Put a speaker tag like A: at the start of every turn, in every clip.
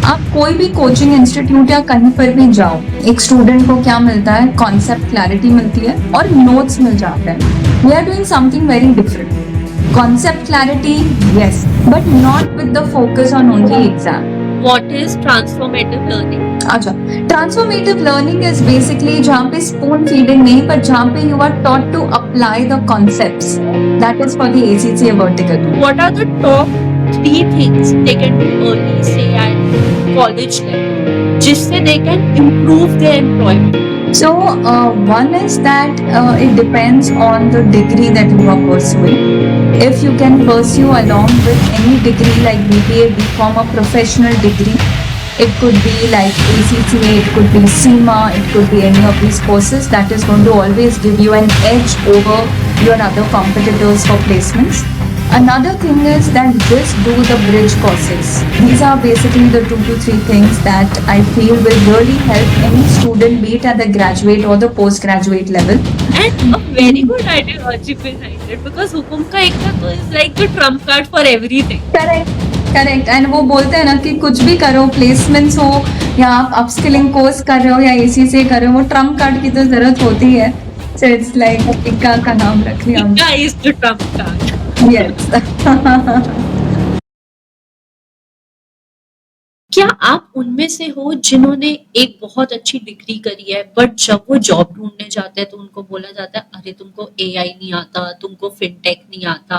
A: आप कोई भी कोचिंग इंस्टीट्यूट या कहीं पर भी जाओ, एक स्टूडेंट को क्या मिलता है? कॉन्सेप्ट क्लैरिटी मिलती है और नोट्स मिल जाते हैं। We are doing something very different. Concept clarity, yes, but not with the focus on only exam.
B: What is transformative learning?
A: अच्छा, ट्रांसफॉर्मेटिव लर्निंग इज बेसिकली जहाँ पे स्पून फीडिंग नहीं, पर जहाँ पे you are taught to apply the concepts. That is for the ACCA vertical.
B: What are the top 3 things they can do early, say at college level, जिससे they can improve their employment?
A: So, one is that it depends on the degree that you are pursuing. If you can pursue along with any degree like BBA, BCom, a professional degree, it could be like ACCA, it could be CIMA, it could be any of these courses. That is going to always give you an edge over your other competitors for placements. Another thing is that just do the bridge courses. These are basically the 2 to 3 things that I feel will really help any student, be it at the graduate or the postgraduate level.
B: And a very good ideology behind it, because हुकुम का एकता तो is like the trump card for everything.
A: Correct and वो बोलते हैं ना कि कुछ भी करो, प्लेसमेंट्स हो या आप अपस्किलिंग कोर्स कर रहे हो या ACCA कर रहे हो, वो ट्रम्प कार्ड की तो जरूरत होती है। सो इट्स लाइक इक्का का नाम रख लिया।
B: इक्का is the trump card.
A: Yes.
B: क्या आप उनमें से हो जिन्होंने एक बहुत अच्छी डिग्री करी है, बट जब वो जॉब ढूंढने जाते हैं तो उनको बोला जाता है अरे तुमको AI नहीं आता, तुमको फिनटेक नहीं आता,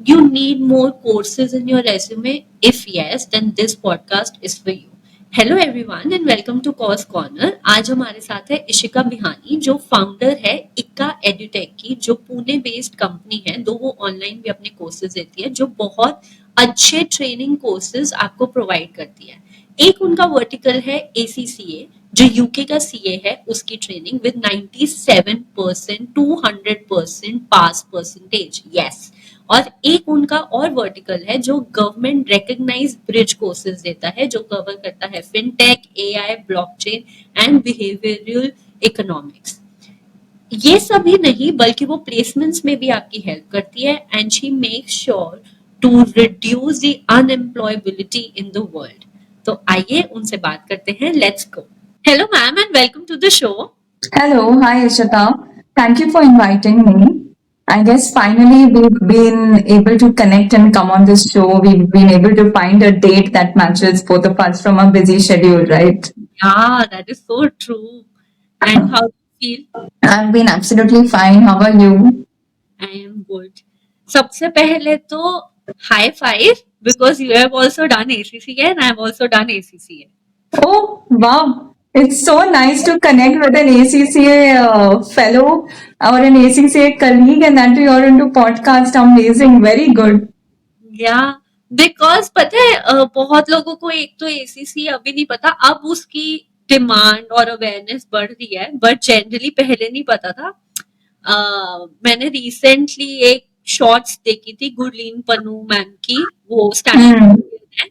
B: you need more courses in your resume? If yes, then this podcast is for you. Hello everyone and welcome to Course Corner. आज हमारे साथ है इशिका बिहानी, जो फाउंडर है इक्का एडुटेक की, जो पुणे बेस्ड कंपनी है। दो वो ऑनलाइन भी अपने कोर्सेज देती है, जो बहुत अच्छे ट्रेनिंग कोर्सेज आपको प्रोवाइड करती है। एक उनका वर्टिकल है ACCA, जो यूके का CA है, उसकी training with 97% 200% pass percentage, yes. और एक उनका और वर्टिकल है जो गवर्नमेंट रिकॉग्नाइज्ड ब्रिज कोर्सेज देता है, जो कवर करता है fintech, AI, blockchain and behavioural economics. ये सभी नहीं, बल्कि वो प्लेसमेंट्स में भी आपकी हेल्प करती है and she make sure to reduce the unemployability in the world. तो आइए उनसे बात करते हैं। Let's go. Hello ma'am and welcome to the show.
A: Hello, hi Ishita. Thank you for inviting me. I guess finally we've been able to connect and come on this show. We've been able to find a date that matches both of us from a busy schedule, right?
B: Yeah, that is so true. And how do you feel?
A: I've been absolutely fine. How are you?
B: I am good. सबसे पहले तो high five, because you have also done ACCA and I have also done ACCA.
A: Oh, wow. It's so nice to connect with an ACCA fellow or an ACCA colleague, and that you're into podcast. Amazing. Very good.
B: Yeah, because पता है बहुत लोगों को एक तो ACCA अभी नहीं पता, अब उसकी डिमांड और अवेयरनेस बढ़ रही है, बट जनरली पहले नहीं पता था। मैंने रिसेंटली एक शॉर्ट्स देखी थी गुरलीन पन्नू मैम की, वो स्टैंड है,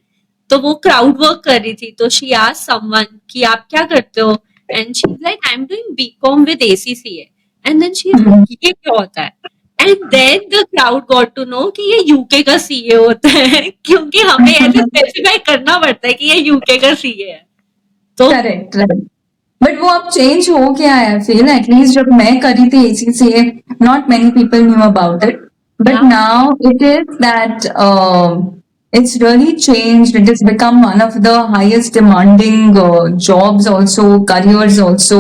B: तो वो क्राउड वर्क कर रही थी, तो शी आस्क्ड समवन कि आप क्या करते हो, and she is like I am doing BCom with ACCA, and then she is like ये क्या होता है, and then the crowd got to know कि ये यूके का CA होता है, क्योंकि हमें ऐसे स्पेसिफाई करना पड़ता है कि ये यूके का CA है। तो
A: करेक्ट, बट वो अब चेंज हो गया है। फील एटलीस्ट जब मैं करी थी ACCA, not many people knew about it, but now it is that it's really changed. It has become one of the highest demanding jobs also, careers also,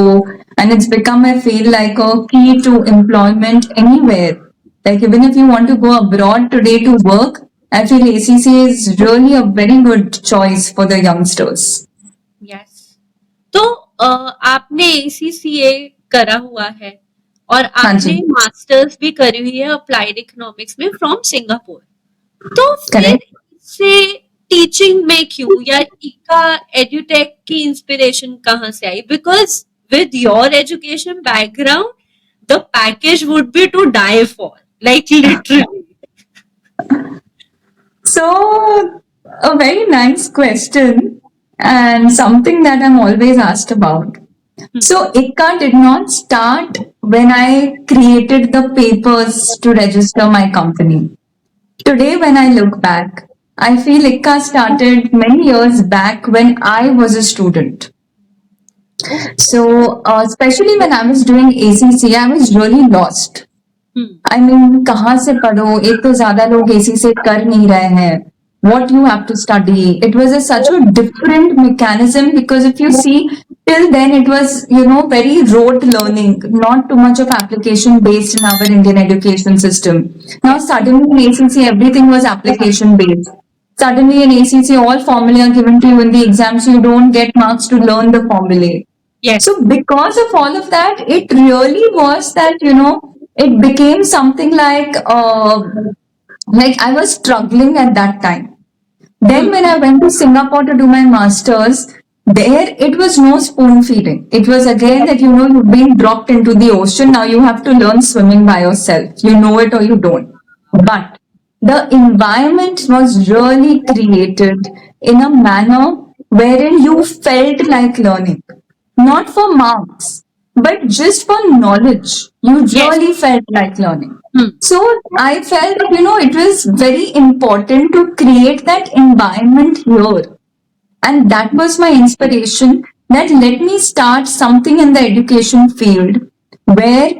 A: and it's become, I feel, like a key to employment anywhere. Like even if you want to go abroad today to work, I feel ACCA is really a very good choice for the youngsters.
B: Yes, तो आपने ACCA करा हुआ है और आपने masters भी करी हुई है अप्लाइड इकोनॉमिक्स में फ्रॉम सिंगापुर, तो फिर से टीचिंग में क्यों, या इक्का एडुटेक की इंस्पिरेशन कहाँ से आई? Because with your education background the package would be to die for, like literally.
A: So, a very nice question and something that I'm always asked about. So, ICCA did not start when I created the papers to register my company. Today, when I look back, I feel ICCA started many years back when I was a student. So, especially when I was doing ACC, I was really lost. I mean, कहाँ से पढ़ो? एक तो ज़्यादा लोग AC से कर नहीं रहे हैं. What you have to study? It was such a different mechanism because if you see, till then it was, very rote learning, not too much of application based in our Indian education system. Now suddenly in ACC everything was application based. Suddenly in ACC all formulae are given to you in the exams. You don't get marks to learn the formulae.
B: Yes.
A: So because of all of that, it really was that, it became something like I was struggling at that time. Then when I went to Singapore to do my masters, there it was no spoon feeding. It was again that, you've been dropped into the ocean. Now you have to learn swimming by yourself. You know it or you don't. But the environment was really created in a manner wherein you felt like learning. Not for marks, but just for knowledge. You really felt like learning. So I felt, it was very important to create that environment here. And that was my inspiration that let me start something in the education field where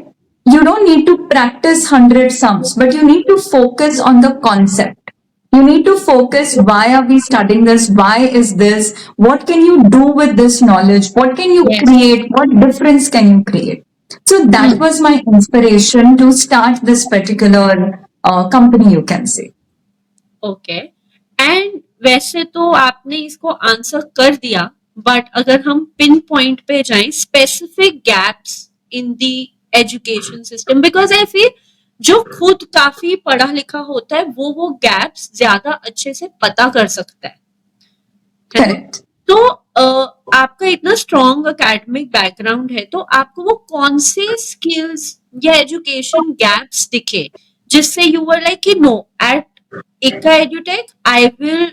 A: you don't need to practice 100 sums, but you need to focus on the concept. You need to focus, why are we studying this? Why is this? What can you do with this knowledge? What can you create? What difference can you create? So that was my inspiration to start this particular company, you can say.
B: Okay and वैसे तो आपने इसको answer कर दिया, but अगर हम pin point पे जाएं, specific gaps in the education system, because I feel जो खुद काफी पढ़ा लिखा होता है वो गैप्स ज्यादा अच्छे से पता कर सकता है ना?
A: Correct.
B: तो आपका इतना स्ट्रॉन्ग एकेडमिक बैकग्राउंड है, तो आपको वो कौन से स्किल्स या एजुकेशन गैप्स दिखे जिससे यू वर लाइक कि no, at ICCA EduTech I will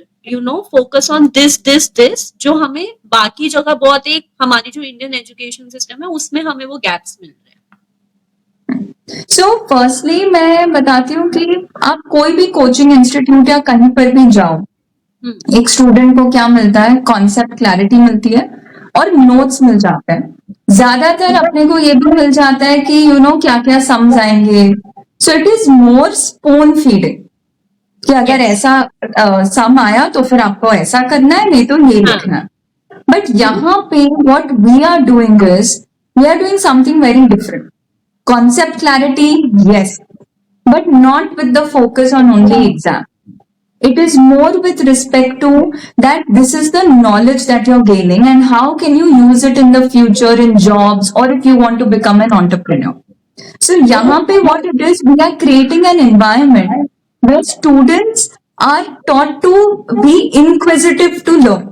B: focus on this, जो हमें बाकी जगह बहुत, एक हमारी जो इंडियन एजुकेशन सिस्टम है उसमें हमें वो गैप्स मिल रहे हैं.
A: सो फर्स्टली मैं बताती हूँ कि आप कोई भी कोचिंग इंस्टीट्यूट या कहीं पर भी जाओ, एक स्टूडेंट को क्या मिलता है? कॉन्सेप्ट क्लैरिटी मिलती है और नोट्स मिल जाते हैं. ज्यादातर अपने को ये भी मिल जाता है कि क्या क्या समझ आएंगे. So it is more spoon feeding कि अगर ऐसा सम आया तो फिर आपको ऐसा करना है, नहीं तो ये लिखना है. बट यहाँ पे what we are doing is we are doing something very different. Concept clarity, yes, but not with the focus on only exam. It is more with respect to that this is the knowledge that you're gaining and how can you use it in the future in jobs or if you want to become an entrepreneur. So yahan pe what it is, we are creating an environment where students are taught to be inquisitive to learn.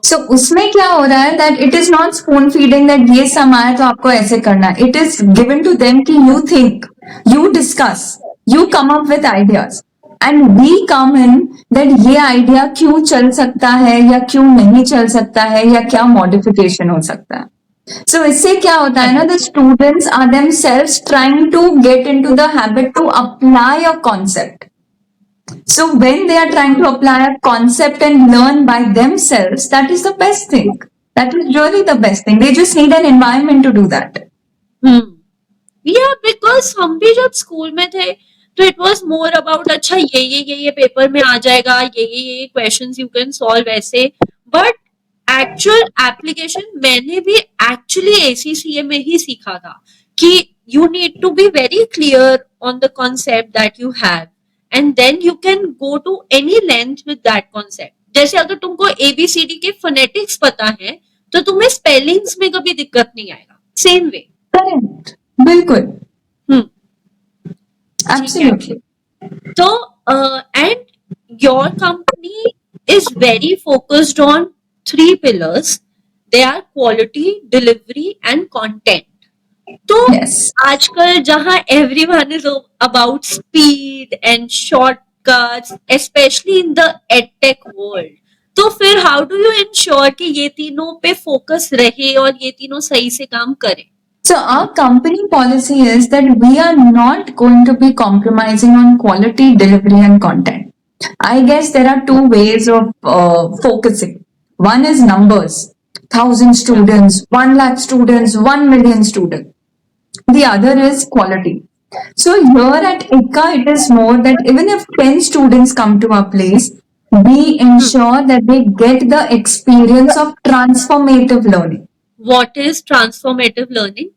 A: So उसमें क्या हो रहा है that it is not spoon feeding that ये सम आया तो आपको ऐसे करना है. It is given to them कि you think, you discuss, you come up with ideas and we come in that ये idea क्यों चल सकता है या क्यों नहीं चल सकता है या क्या modification हो सकता है. So इससे क्या होता है ना, the students are themselves trying to get into the habit to apply a concept. So when they are trying to apply a concept and learn by themselves, that is the best thing. That is really the best thing. They just need an environment to do that.
B: Yeah, because हम भी जब school में थे तो it was more about अच्छा ये paper में आ जाएगा, ये क्वेश्चंस यू कैन सॉल्व ऐसे. बट एक्चुअल एप्लीकेशन मैंने भी एक्चुअली ACCA में ही सीखा था कि you need to be very clear on the concept that you have and then you can go to any length with that concept. जैसे अगर तुमको ABCD के phonetics पता है तो तुम्हें spellings में कभी दिक्कत नहीं आएगा. Same way.
A: Correct. बिल्कुल. Absolutely.
B: So and your company is very focused on 3 pillars. They are quality, delivery and content. तो आजकल जहां everyone is about speed and shortcuts, especially in the edtech world, तो फिर how do you ensure कि ये तीनों पे focus रहे और ये तीनों सही से काम करें?
A: So our company policy is that we are not going to be compromising on quality, delivery and content. I guess there are two ways of focusing. One is numbers, 1,000 students, 1 lakh students, 1 million students. The other is quality. So here at ICA, it is more that even if 10 students come to our place, we ensure that they get the experience of transformative learning.
B: What is transformative learning?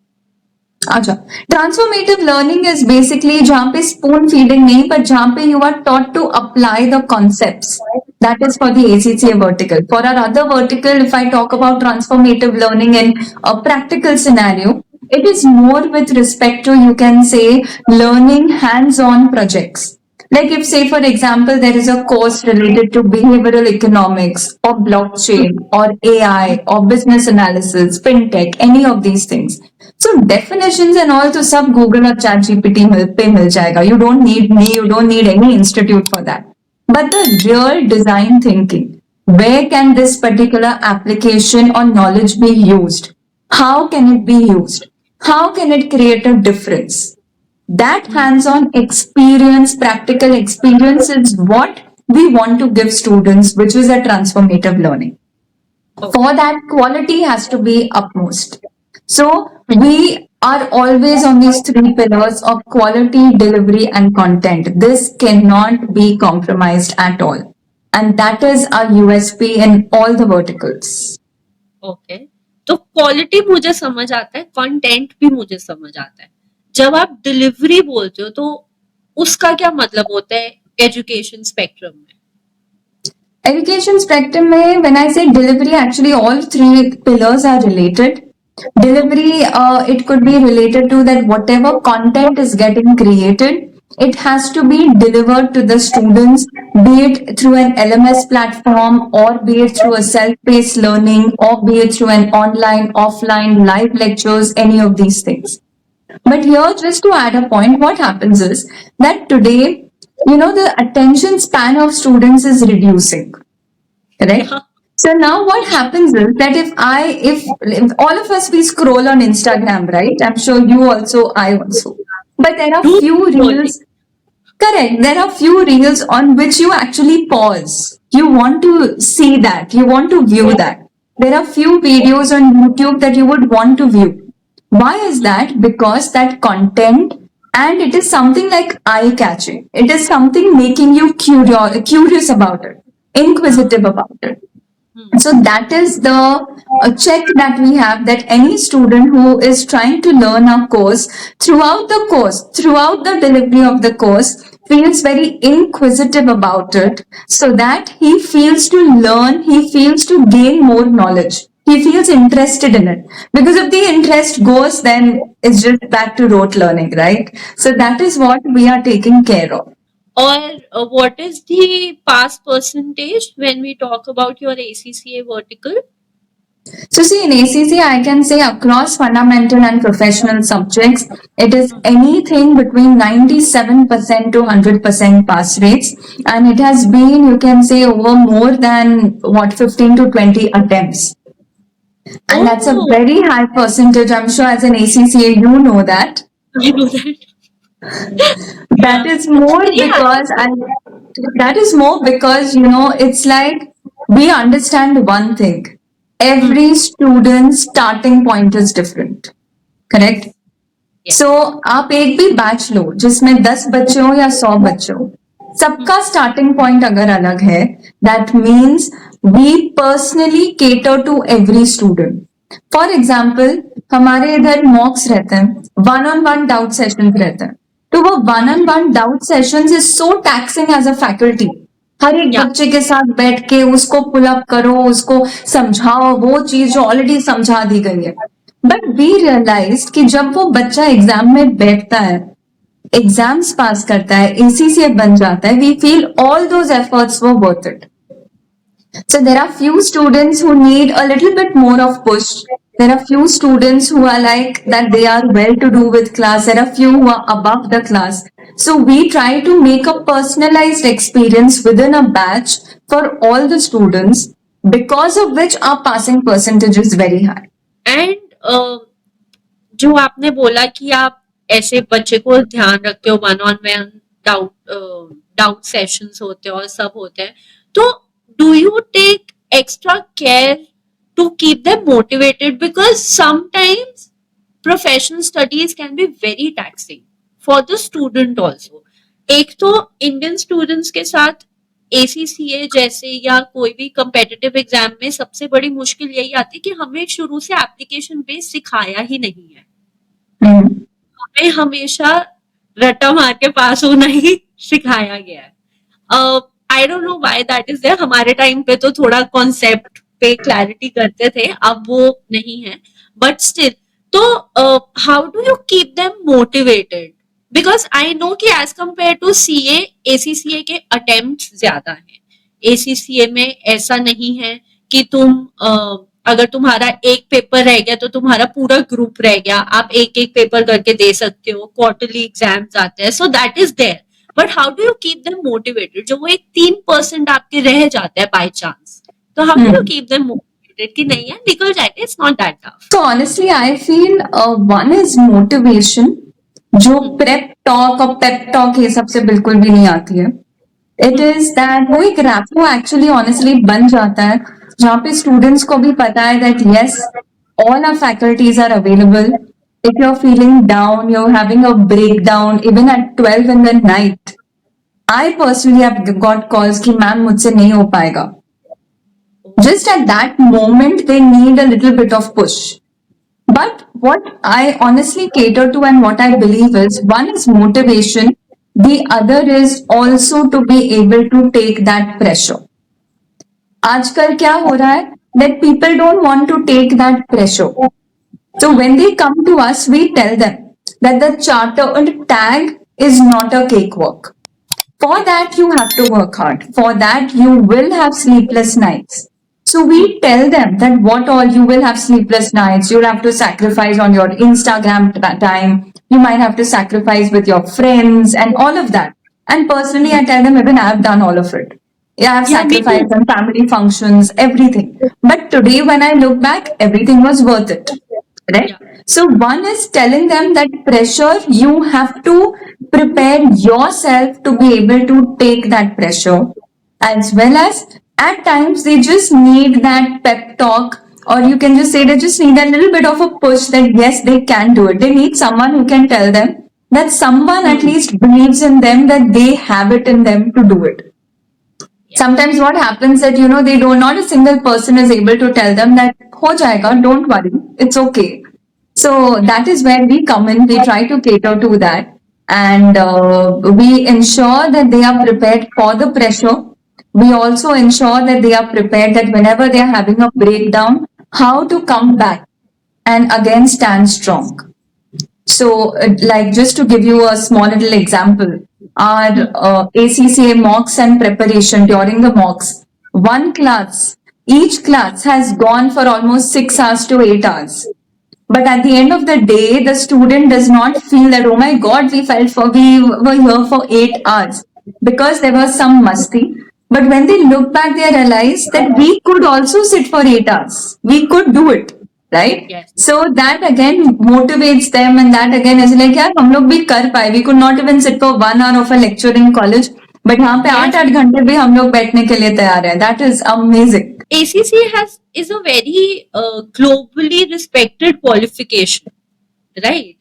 A: अच्छा, transformative learning is basically जहां पे spoon feeding नहीं, पर जहां पे you are taught to apply the concepts. That is for the ACCA vertical. For our other vertical, if I talk about transformative learning in a practical scenario, it is more with respect to, you can say, learning hands-on projects. Like if, say, for example, there is a course related to behavioral economics or blockchain or AI or business analysis, fintech, any of these things. So definitions and all to sub Google or ChatGPT पे मिल जाएगा. You don't need me, you don't need any institute for that. But the real design thinking, where can this particular application or knowledge be used? How can it be used? How can it create a difference? That hands-on experience, practical experience is what we want to give students, which is a transformative learning. For that, quality has to be upmost. So we are always on these three pillars of quality, delivery, and content. This cannot be compromised at all. And that is our USP in all the verticals.
B: Okay, तो quality मुझे समझ आता है, content भी मुझे समझ आता है. जब आप डिलीवरी बोलते हो तो उसका क्या मतलब होता है एजुकेशन स्पेक्ट्रम में?
A: Education spectrum mein, when I say delivery, actually all three pillars are related. Delivery, it could be related to that whatever content is getting created, it has to be delivered to the students, be it through an LMS platform or be it through a self-paced learning or be it through an online, offline, live lectures, any of these things. But here, just to add a point, what happens is that today, the attention span of students is reducing. Correct?
B: Yeah.
A: So now what happens is that if all of us, we scroll on Instagram, right? I'm sure you also, I also. But there are
B: Doom
A: few
B: scrolling.
A: reels. Correct. There are few reels on which you actually pause. You want to see that. You want to view that. There are few videos on YouTube that you would want to view. Why is that? Because that content, and it is something like eye-catching. It is something making you curious about it, inquisitive about it. So that is the check that we have, that any student who is trying to learn a course, throughout the delivery of the course, feels very inquisitive about it, so that he feels to learn, he feels to gain more knowledge. He feels interested in it. Because if the interest goes, then it's just back to rote learning, right? So that is what we are taking care of.
B: Or what is the pass percentage when we talk about your ACCA vertical?
A: So see, in ACCA, I can say across fundamental and professional subjects, it is anything between 97% to 100% pass rates. And it has been, you can say, over more than 15 to 20 attempts. And that's a
B: Oh,
A: very high percentage. I'm sure as an ACCA, you know that.
B: I know that.
A: That
B: Yeah.
A: is more
B: Very high.
A: because it's like we understand one thing. Every student's starting point is different. Correct?
B: Yes.
A: So आप एक भी batch लो जिसमें 10 बच्चे हो या 100 बच्चे हो, सबका स्टार्टिंग पॉइंट अगर अलग है, that means we personally cater to every student. For example, हमारे इधर मॉक्स रहते हैं, 1-on-1 डाउट सेशन रहते हैं. तो वो 1-on-1 doubt sessions is so taxing as a faculty. हर एक
B: Yeah.
A: बच्चे के साथ बैठ के उसको पुल अप करो, उसको समझाओ वो चीज जो ऑलरेडी समझा दी गई है. बट वी रियलाइज कि जब वो बच्चा एग्जाम में बैठता है, एग्जाम्स पास करता है, ACCA बन जाता है, we feel all those efforts were worth it. So there are few students who need a little bit more of push. There are few students who are like that they are well to do with class. There are few who are above the class. So we try to make a personalized experience within a batch for all the students, because of which our passing percentage is very high.
B: And जो आपने बोला कि आप ऐसे बच्चे को ध्यान रखते हो one on one doubt sessions होते हैं और सब होते हैं, तो do you take extra care to keep them motivated? Because sometimes professional studies can be very taxing for the student also. एक तो इंडियन स्टूडेंट्स के साथ ACCA जैसे या कोई भी competitive एग्जाम में सबसे बड़ी मुश्किल यही आती है कि हमें शुरू से एप्लीकेशन बेस सिखाया ही नहीं है। हमें हमेशा रट्टा मार के पास होना ही सिखाया गया है। I don't know why that is there. हमारे टाइम पे तो थोड़ा कॉन्सेप्ट पे क्लैरिटी करते थे, अब वो नहीं है, बट स्टिल। तो how do you keep them motivated? Because I know कि as compare to CA, ACCA के अटेम्प्ट ज्यादा हैं। ACCA में ऐसा नहीं है कि तुम अगर तुम्हारा एक पेपर रह गया तो तुम्हारा पूरा ग्रुप रह गया, आप एक एक पेपर करके दे सकते हो, क्वार्टरली एग्जाम्स आते हैं, so that is there. But how do you keep them motivated? जो वो एक 3% आपके रह जाते हैं बाय चांस, तो how do you keep them motivated कि नहीं यार निकल जाएगा, it's not that tough?
A: So honestly, I feel one is motivation, जो प्रेप टॉक और पेप टॉक ये सबसे बिल्कुल भी नहीं आती है। इट इज दैट वो एक रैपो एक्चुअली ऑनेस्टली बन जाता है, जहाँ पे स्टूडेंट्स को भी पता है that yes all our faculties are available. If you are feeling down, you are having a break down even at 12 in the night, I personally have got calls कि मैम मुझसे नहीं हो पाएगा। Just at that moment, they need a little bit of push. But what I honestly cater to and what I believe is, one is motivation, the other is also to be able to take that pressure. आजकल क्या हो रहा है that people don't want to take that pressure. So when they come to us, we tell them that the chartered tag is not a cakewalk. For that, you have to work hard. For that, you will have sleepless nights. So we tell them that what all you will have sleepless nights, you'll have to sacrifice on your Instagram time, you might have to sacrifice with your friends and all of that. And personally, I tell them even I have done all of it. Yeah, I have
B: Yeah, me
A: sacrificed
B: too.
A: on family functions, everything. But today when I look back, everything was worth it. Right?
B: Yeah.
A: So one is telling them that pressure, you have to prepare yourself to be able to take that pressure, as well as at times they just need that pep talk, or you can just say they just need a little bit of a push that yes, they can do it. They need someone who can tell them that someone at least believes in them, that they have it in them to do it. Sometimes what happens that they do not a single person is able to tell them that ho jayega, don't worry, it's okay. So that is where we come in. We try to cater to that, and we ensure that they are prepared for the pressure. We also ensure that they are prepared that whenever they are having a breakdown, how to come back and again stand strong. So, like just to give you a small little example, our ACCA mocks and preparation during the mocks, each class has gone for almost 6 hours to 8 hours. But at the end of the day, the student does not feel that, oh my God, we were here for 8 hours, because there was some masti. But when they look back, they realize that we could also sit for 8 hours. We could do it, right?
B: Yes.
A: So that again motivates them, and that again is like, यार हम लोग भी कर पाए. We could not even sit for 1 hour of a lecture in college, but यहाँ पे 8 घंटे भी हम लोग बैठने के लिए तैयार हैं. That is amazing.
B: ACCA is a very globally respected qualification, right?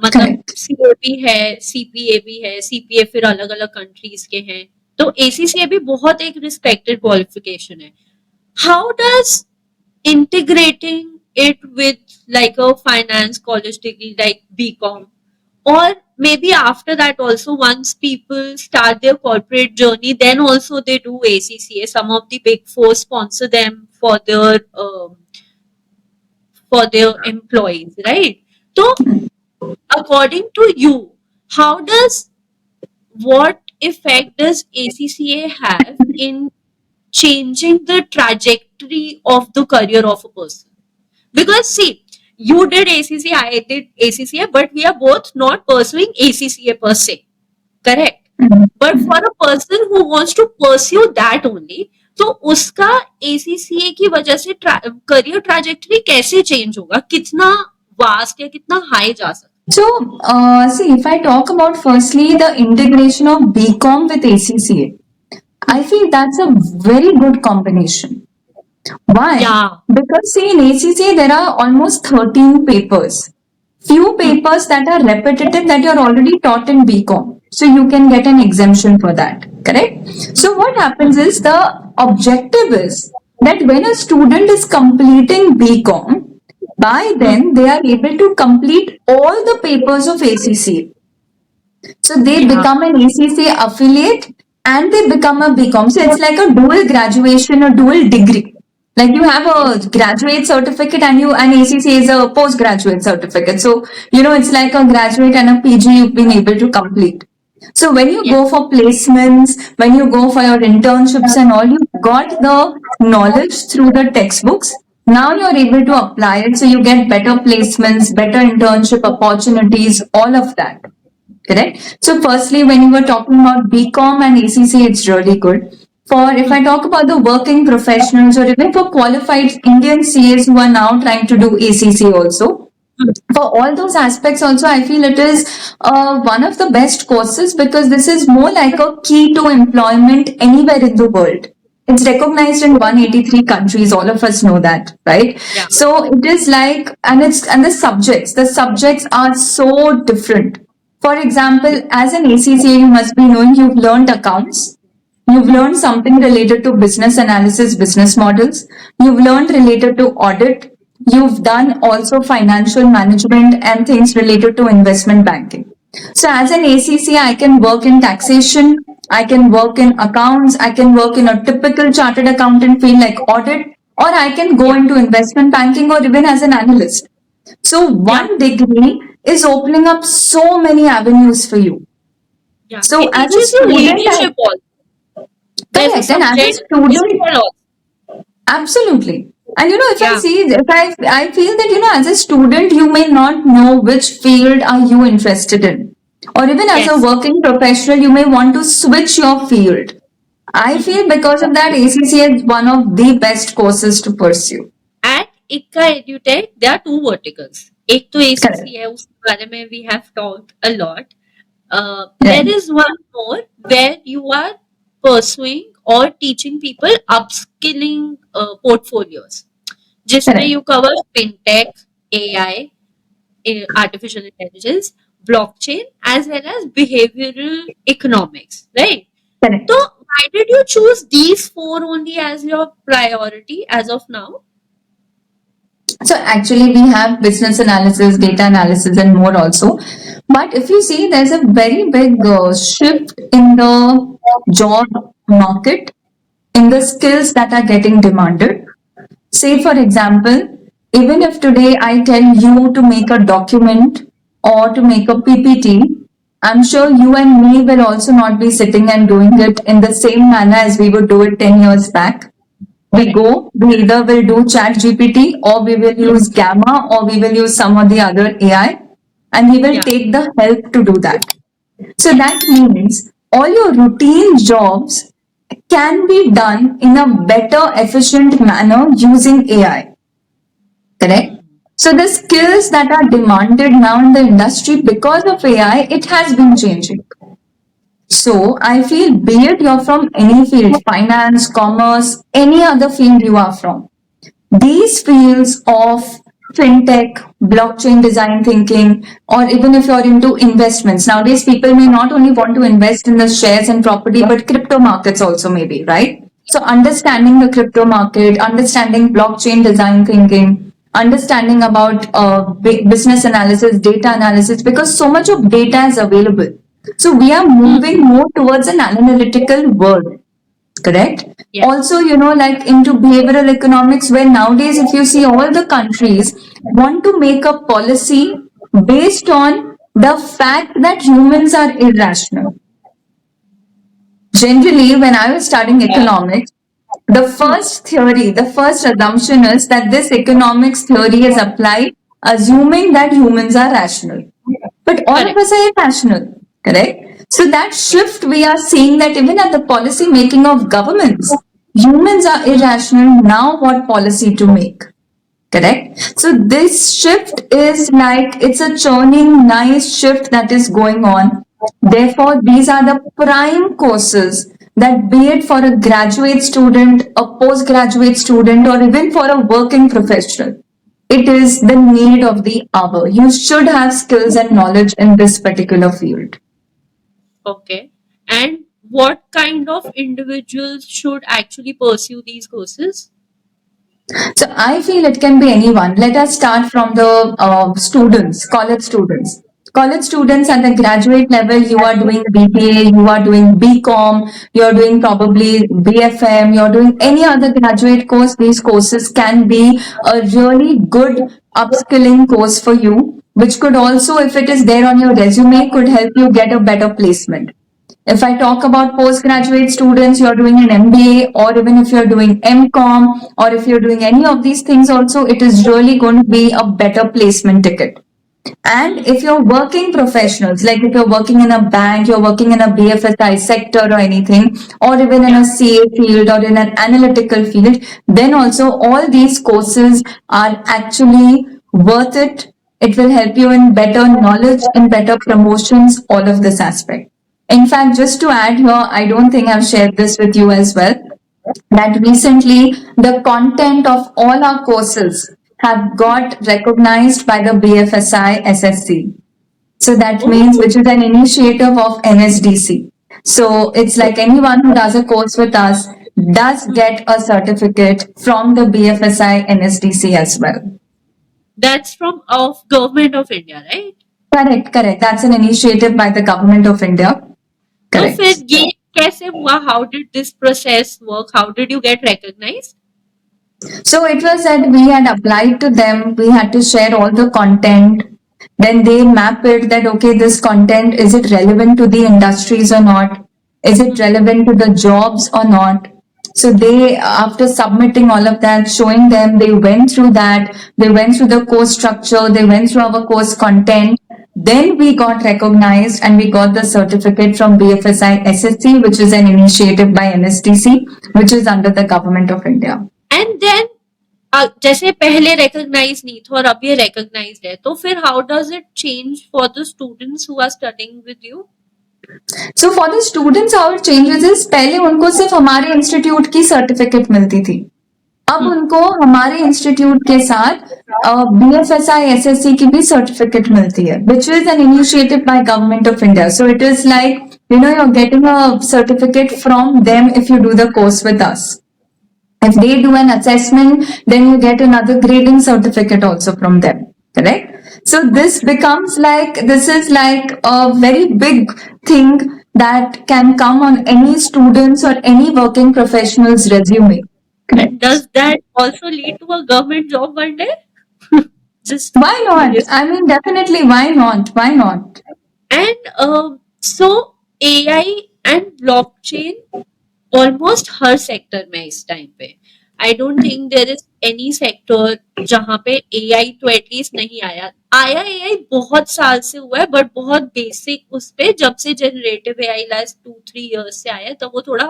B: मतलब CA भी है, CPA भी है, CPA फिर अलग अलग कंट्रीज के हैं, तो ACCA भी बहुत एक रिस्पेक्टेड क्वालिफिकेशन है. How does integrating it with like a finance college degree like BCom, or maybe after that also, once people start their corporate journey, then also they do ACCA. Some of the big four sponsor them for their employees, right? So according to you, how does, what effect does ACCA have in changing the trajectory of the career of a person? Because see, you did ACCA, I did ACCA, but we are both not pursuing ACCA per se, correct? But for a person who wants to pursue that only, तो उसका ACCA की वजह से career trajectory कैसे change होगा? कितना vast या कितना हाई जा सकता?
A: So, see, if I talk about firstly the integration of BCom with ACCA, I feel that's a very good combination. Why?
B: Yeah.
A: Because see, in ACCA there are almost 13 papers. Few papers that are repetitive that you're already taught in BCom. So you can get an exemption for that. Correct? So what happens is the objective is that when a student is completing BCom, by then they are able to complete all the papers of ACCA. So they
B: Yeah.
A: become an ACCA affiliate and they become a BCom. So it's like a dual graduation or dual degree. Like you have a graduate certificate and ACCA is a postgraduate certificate. So it's like a graduate and a PG you've been able to complete. So when you
B: Yeah.
A: go for placements, when you go for your internships and all, you got the knowledge through the textbooks. Now you're able to apply it. So you get better placements, better internship opportunities, all of that. Correct. So firstly, when you were talking about BCom and ACC, it's really good. For if I talk about the working professionals or even for qualified Indian CAs who are now trying to do ACC also, for all those aspects also, I feel it is one of the best courses because this is more like a key to employment anywhere in the world. It's recognized in 183 countries. All of us know that, right?
B: Yeah.
A: So it is like, and the subjects are so different. For example, as an ACCA, you must be knowing you've learned accounts. You've learned something related to business analysis, business models. You've learned related to audit. You've done also financial management and things related to investment banking. So as an ACCA, I can work in taxation. I can work in accounts. I can work in a typical chartered accountant field like audit, or I can go into investment banking or even as an analyst. So
B: Yeah.
A: one degree is opening up so many avenues for you.
B: Yeah.
A: So
B: It
A: as a
B: teaches you
A: student,
B: leadership also. There's a
A: correct, and as a
B: subject
A: student,
B: physical also.
A: absolutely. And if I
B: Yeah.
A: see, I feel that as a student, you may not know which field are you interested in, or even as a
B: Yes.
A: working professional, you may want to switch your field. I feel because of that, ACCA is one of the best courses to pursue.
B: At ICCA EduTech, there are two verticals. एक तो
A: Correct.
B: ACC है, उसके बारे में we have talked a lot.
A: Right.
B: There is one more where you are pursuing or teaching people upskilling portfolios, जिसमें
A: Correct.
B: you cover fintech, AI, artificial intelligence, blockchain, as well as behavioral economics, right?
A: Correct.
B: So, why did you choose these four only as your priority as of now?
A: So actually, we have business analysis, data analysis, and more also. But if you see, there's a very big shift in the job market, in the skills that are getting demanded. Say, for example, even if today I tell you to make a document or to make a PPT, I'm sure you and me will also not be sitting and doing it in the same manner as we would do it 10 years back. We either will do chat GPT or we will use Gamma or we will use some of the other AI and we will
B: Yeah.
A: take the help to do that. So that means all your routine jobs can be done in a better, efficient manner using AI. Correct? So the skills that are demanded now in the industry because of AI, it has been changing. So I feel be it you're from any field, finance, commerce, any other field you are from, these fields of fintech, blockchain design thinking, or even if you're into investments, nowadays people may not only want to invest in the shares and property, but crypto markets also maybe, right? So understanding the crypto market, understanding blockchain design thinking, understanding about business analysis, data analysis, because so much of data is available. So we are moving more towards an analytical world. Correct.
B: Yes.
A: Also, like into behavioral economics, where nowadays, if you see all the countries want to make a policy based on the fact that humans are irrational. Generally, when I was studying economics, the first theory, the first assumption is that this economics theory is applied assuming that humans are rational. But all
B: Correct.
A: of us are irrational, correct? So that shift we are seeing that even at the policy making of governments, humans are irrational. Now what policy to make? Correct? So this shift is like, it's a churning, nice shift that is going on. Therefore, these are the prime courses that, be it for a graduate student, a postgraduate student, or even for a working professional, it is the need of the hour. You should have skills and knowledge in this particular field.
B: Okay. And what kind of individuals should actually pursue these courses?
A: So I feel it can be anyone. Let us start from the students, college students. College students at the graduate level, you are doing BBA, you are doing BCom, you are doing probably BFM, you are doing any other graduate course. These courses can be a really good upskilling course for you, which could also, if it is there on your resume, could help you get a better placement. If I talk about postgraduate students, you're doing an MBA, or even if you're doing MCom, or if you're doing any of these things also, it is really going to be a better placement ticket. And if you're working professionals, like if you're working in a bank, you're working in a BFSI sector or anything, or even in a CA field or in an analytical field, then also all these courses are actually worth it. It will help you in better knowledge, in better promotions, all of this aspect. In fact, just to add here, I don't think I've shared this with you as well, that recently the content of all our courses have got recognized by the BFSI SSC. So that means, which is an initiative of NSDC. So it's like anyone who does a course with us does get a certificate from the BFSI NSDC as well.
B: That's from of Government of India, right?
A: Correct, correct. That's an initiative by the government of India.
B: तो
A: Correct.
B: फिर ये कैसे हुआ? How did this process work? How did you get recognized?
A: So it was that we had applied to them, we had to share all the content. Then they map it that, okay, this content, is it relevant to the industries or not? Is it relevant to the jobs or not? So they, after submitting all of that, showing them, they went through that, they went through the course structure, they went through our course content. Then we got recognized and we got the certificate from BFSI SSC, which is an initiative by NSDC, which is under the government of India.
B: And then जैसे पहले recognize नहीं था और अब ये recognized है, तो फिर how does it change for the students who are studying with you?
A: So for the students, how it changes is, पहले उनको सिर्फ हमारे इंस्टीट्यूट की सर्टिफिकेट मिलती थी. अब उनको हमारे इंस्टीट्यूट के साथ BFSI SSC की भी सर्टिफिकेट मिलती है, which is an initiative by government of India. So it is like, you're getting a certificate from them if you do the course with us. If they do an assessment, then you get another grading certificate also from them. Correct? So this becomes like, this is like a very big thing that can come on any students or any working professional's resume. Correct?
B: Does that also lead to a government job one day? Just
A: Why not? I mean, definitely, why not? Why not?
B: And so AI and blockchain almost हर sector में इस time पे. I don't think there is any sector जहां पे AI तो at least नहीं आया. AI बहुत साल से हुआ है, बट बहुत बेसिक उस पे. जब से जनरेटिव AI लास्ट 2-3 इयर्स से आया है, तब वो थोड़ा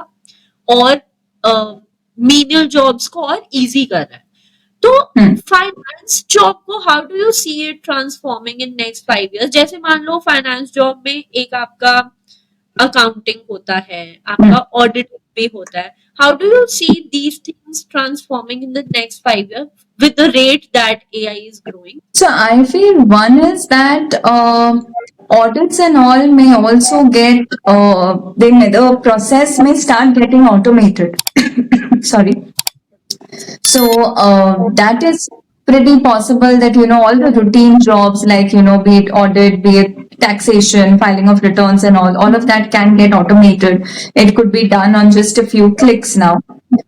B: और मीनियल जॉब्स को और इजी कर रहा है. तो फाइनेंस जॉब को how do you see it transforming in next 5 years? जैसे मान लो फाइनेंस जॉब में एक आपका अकाउंटिंग होता है, आपका ऑडिटिंग भी होता है. How do you see these things transforming in the next 5 years with the rate that AI is growing?
A: So I feel one is that audits and all may also get, the process may start getting automated. Sorry. So that is pretty possible that, all the routine jobs like, be it audit, be it taxation, filing of returns and all of that can get automated. It could be done on just a few clicks now.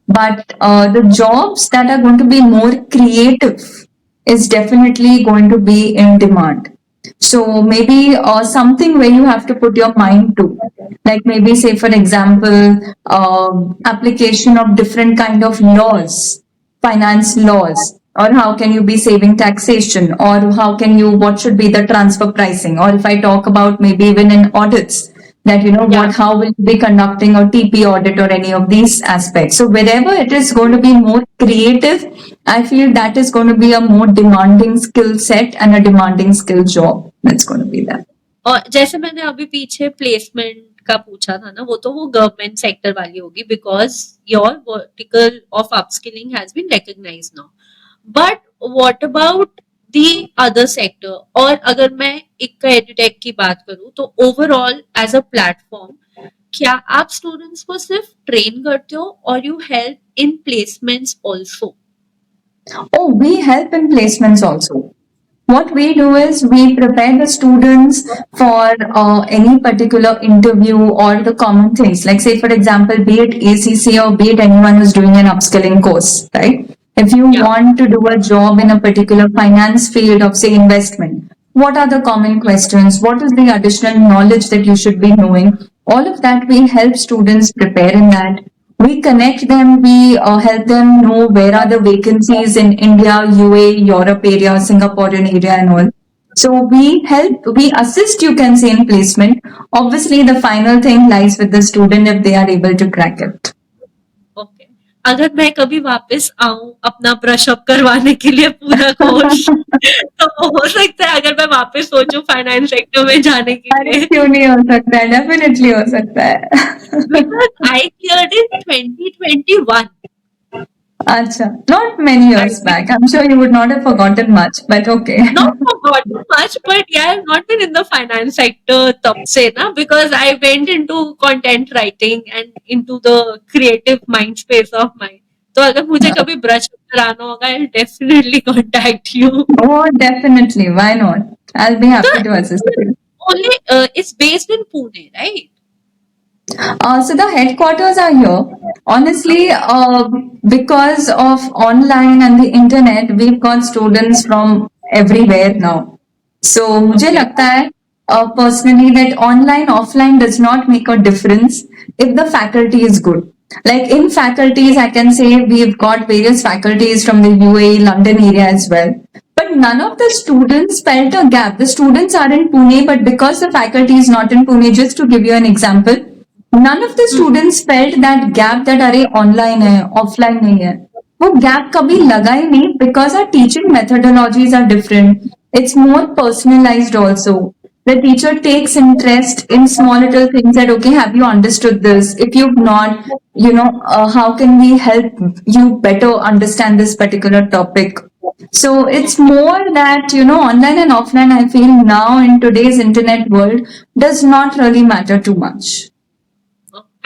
A: But the jobs that are going to be more creative is definitely going to be in demand. So maybe something where you have to put your mind to, like maybe say for example, application of different kind of laws, finance laws, or how can you be saving taxation, or how can you, what should be the transfer pricing, or if I talk about maybe even in audits, that how will you be conducting a TP audit or any of these aspects. So wherever it is going to be more creative I feel that is going to be a more demanding skill set and a demanding skill job. That's going to be that.
B: और जैसे मैंने अभी पीछे placement का पूछा था ना, वो गवर्नमेंट सेक्टर वाली होगी, because your vertical of upskilling has been recognised now. But what about the other sector? और अगर मैं एक एडुटेक की बात करूं तो ओवरऑल एज अ प्लेटफॉर्म, क्या आप स्टूडेंट्स को सिर्फ ट्रेन करते हो और you help in placements also?
A: Oh, we help in placements also. What we do is we prepare the students for any particular interview or the common things. Like say, for example, be it ACC or be it anyone who's doing an upskilling course, right? If you
B: Yeah.
A: want to do a job in a particular finance field of say investment, what are the common questions? What is the additional knowledge that you should be knowing? All of that we help students prepare in that. We connect them, we help them know where are the vacancies in India, UAE, Europe area, Singaporean area and all. So we assist, you can say, in placement. Obviously, the final thing lies with the student if they are able to crack it.
B: Okay. अगर मैं कभी वापस आऊं अपना brush up करवाने के लिए पूरा कोर्स, तो हो सकता है अगर मैं वापस सोचूं फाइनेंस सेक्टर में जाने के
A: अरे
B: लिए,
A: क्यों नहीं हो सकता है, डेफिनेटली हो सकता है.
B: बिकॉज आई क्लियर्ड इन 2021.
A: अच्छा, not many years back. I'm sure you would not have forgotten much, but okay.
B: Not forgotten much, but yeah, I've not been in the finance sector तब से ना, because I went into content writing and into the creative mind space of mine. तो अगर मुझे कभी brush कराना होगा, I'll definitely contact you.
A: Oh, definitely. Why not? I'll be happy to assist you.
B: Only it's based in Pune, right?
A: So the headquarters are here. Honestly, because of online and the internet, we've got students from everywhere now. So मुझे लगता है personally that online offline does not make a difference if the faculty is good. Like in faculties, I can say we've got various faculties from the UAE, London area as well. But none of the students felt a gap. The students are in Pune, but because the faculty is not in Pune, just to give you an example, none of the students felt that gap that अरे online है, offline नहीं है. वो gap कभी लगा ही नहीं because our teaching methodologies are different. It's more personalized also. The teacher takes interest in small little things that, okay, have you understood this? If you've not, how can we help you better understand this particular topic? So it's more that, online and offline, I feel now in today's internet world does not really matter too much.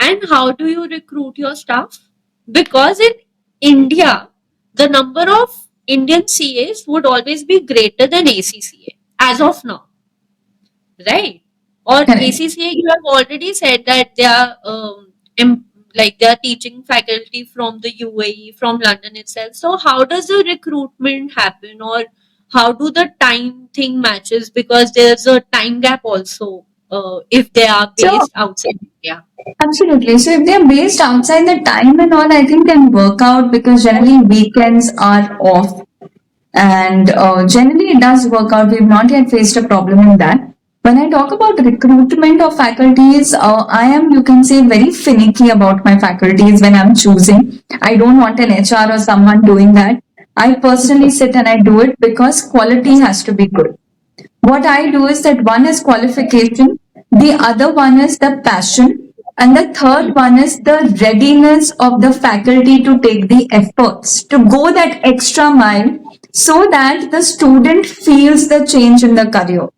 B: And how do you recruit your staff? Because in India, the number of Indian CAs would always be greater than ACCA as of now, right? Or
A: Correct.
B: ACCA, you have already said that they are they are teaching faculty from the UAE, from London itself. So how does the recruitment happen, or how do the time thing matches? Because there's a time gap also if they are
A: So
B: based outside India.
A: absolutely. So if they're based outside, the time and all, I think can work out because generally weekends are off. And generally it does work out. We've not yet faced a problem in that. When I talk about recruitment of faculties, I am, you can say, very finicky about my faculties when I'm choosing. I don't want an HR or someone doing that. I personally sit and I do it because quality has to be good. What I do is that one is qualification, the other one is the passion, and the third one is the readiness of the faculty to take the efforts to go that extra mile so that the student feels the change in the career,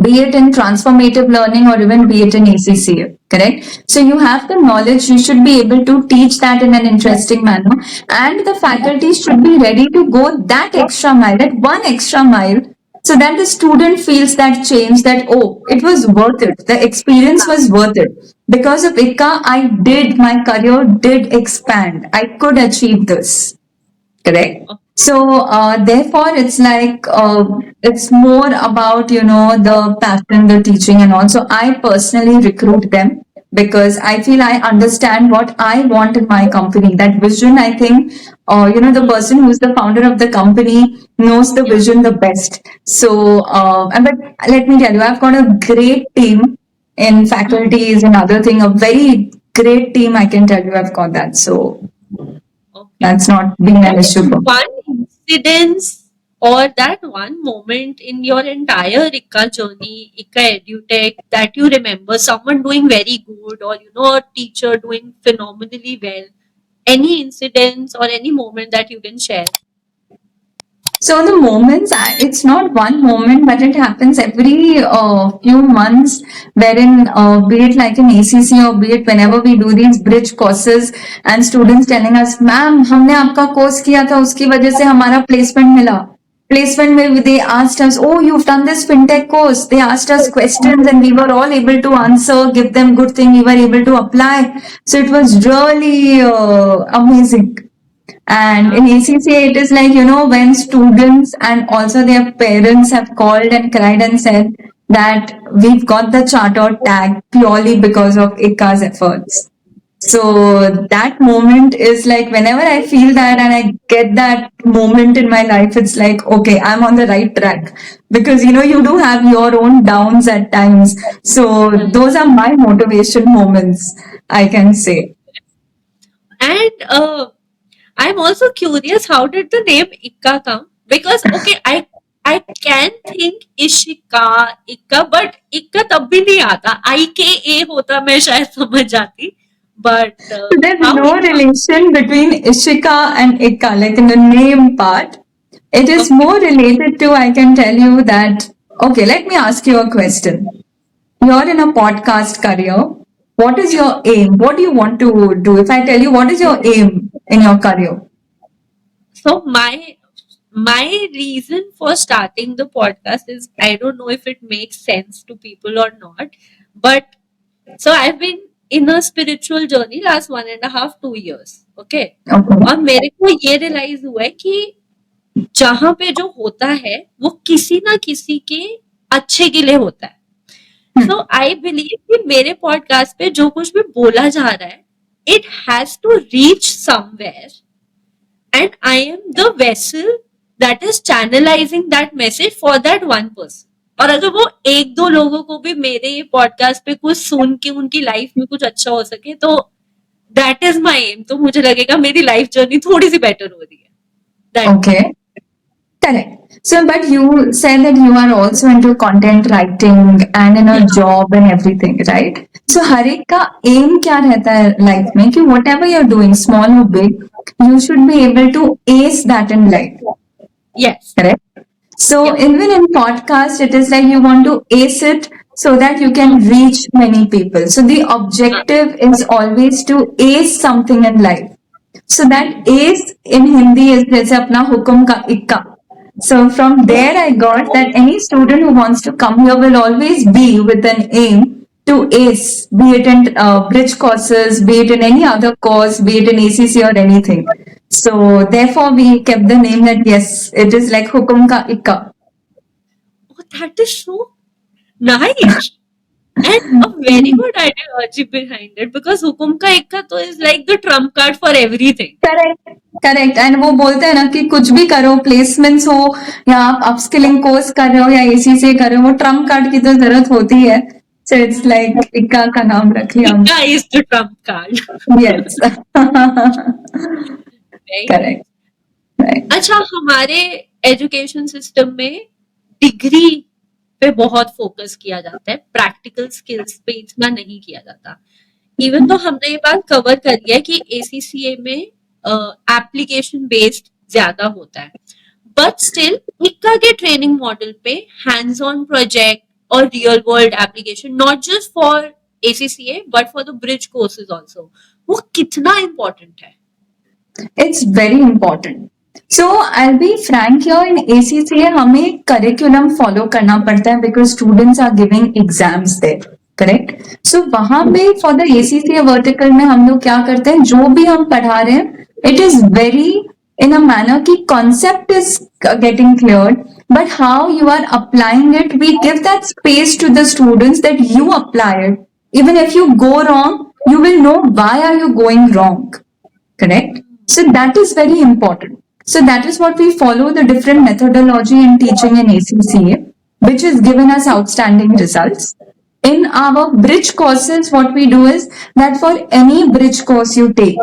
A: be it in transformative learning or even be it in ACCA, correct? So you have the knowledge, you should be able to teach that in an interesting manner, and the faculty should be ready to go that extra mile, that one extra mile, so that the student feels that change, that, oh, it was worth it. The experience was worth it. Because of ICCA, my career did expand. I could achieve this. Correct. So therefore, it's like it's more about the passion, the teaching, and also I personally recruit them because I feel I understand what I want in my company. That vision, I think, the person who's the founder of the company knows the vision the best. So, but let me tell you, I've got a great team in faculties and other thing. A very great team, I can tell you, I've got that. So.
B: Okay.
A: That's not been an issue for me.
B: One incidence or that one moment in your entire ICCA journey, ICCA EduTech, that you remember someone doing very good, or a teacher doing phenomenally well? Any incidents or any moment that you can share?
A: So the moments, it's not one moment, but it happens every few months, wherein be it like an ACC or be it whenever we do these bridge courses and students telling us, ma'am, हमने आपका course किया था, उसकी वजह से हमारा placement मिला. Placement में they asked us, oh, you've done this fintech course. They asked us questions and we were all able to answer, give them good thing. We were able to apply. So it was really amazing. And in ACCA, it is like, when students and also their parents have called and cried and said that we've got the charter tag purely because of ICCA's efforts. So that moment is like, whenever I feel that and I get that moment in my life, it's like, okay, I'm on the right track. Because, you do have your own downs at times. So those are my motivation moments, I can say.
B: And I'm also curious, how did the name ICCA come? Because okay, I can think Ishika, ICCA, but ICCA तब भी नहीं आता. IKA होता मैं शायद समझ जाती. But
A: So there's
B: how
A: no
B: it comes?
A: relation between Ishika and Ika, like in the name part. It is
B: Okay.
A: more related to, I can tell you that, okay, let me ask you a question. You're in a podcast career. What is your aim? What do you want to do? If I tell you, what is your aim in your career?
B: So my reason for starting the podcast is, I don't know if it makes sense to people or not, but so I've been in a spiritual journey last 1.5-2 years. Okay.
A: Okay.
B: और मेरे को ये realise हुआ है कि जहां पे जो होता है वो किसी ना किसी के अच्छे के लिए होता है. सो आई बिलीव कि मेरे पॉडकास्ट पे जो कुछ भी बोला जा रहा है, it has to reach somewhere, and I am the vessel that is channelising that message for that one person. और अगर वो एक दो लोगों को भी मेरे पॉडकास्ट पे कुछ सुन के उनकी लाइफ में कुछ अच्छा हो सके, तो दैट इज माई एम. तो मुझे लगेगा मेरी लाइफ जर्नी थोड़ी सी बेटर हो रही है. That
A: Okay. Correct. So, but you said that you are also into content writing and in a
B: Yeah.
A: job and everything, right? So, हर एक का aim क्या रहता है life में कि whatever you're doing, small or big, you should be able to ace that in life,
B: Yes.
A: correct? So,
B: Yeah.
A: even in podcast, it is like you want to ace it so that you can reach many people. So, the objective is always to ace something in life. So that ace in Hindi is जैसे अपना हुक्म का इक्का. So from there I got that any student who wants to come here will always be with an aim to ace, be it in bridge courses, be it in any other course, be it in ACC or anything. So therefore we kept the name that yes, it is like hukum ka ikka.
B: Oh, that is so nice. And a very good ideology behind it, because हुकुम का इक्का तो is like the trump card for everything.
A: Correct correct. And वो बोलते हैं ना कि कुछ भी करो, प्लेसमेंट्स हो या आप अपस्किलिंग कोर्स कर रहे हो या एसीसी कर रहे हो, वो ट्रम्प कार्ड की तो जरूरत होती है. सो इट्स लाइक इक्का का नाम रख लिया.
B: Ikka is the trump card.
A: Yes.
B: Right?
A: Correct. Right.
B: अच्छा, हमारे एजुकेशन सिस्टम में डिग्री पे बहुत फोकस किया जाता है, प्रैक्टिकल स्किल्स पे इतना नहीं किया जाता. इवन तो हमने ये बात कवर करी है कि एसीसीए में एप्लीकेशन बेस्ड ज्यादा होता है, बट स्टिल इक्का के ट्रेनिंग मॉडल पे हैंड्स ऑन प्रोजेक्ट और real world application, not just for ACCA but for the bridge courses also, वो कितना इम्पोर्टेंट है?
A: It's very important. So I'll be frank here, in ACCA हमें curriculum follow करना पड़ता है because students are giving exams there, correct? So वहाँ पे for the ACCA vertical में हम लोग क्या करते हैं, जो भी हम पढ़ा रहे हैं, it is very in a manner कि concept is getting cleared, but how you are applying it, we give that space to the students that you apply it. Even if you go wrong, you will know why are you going wrong. Correct? So that is very important. So that is what we follow, the different methodology in teaching in ACCA, which has given us outstanding results. In our bridge courses, what we do is that for any bridge course you take,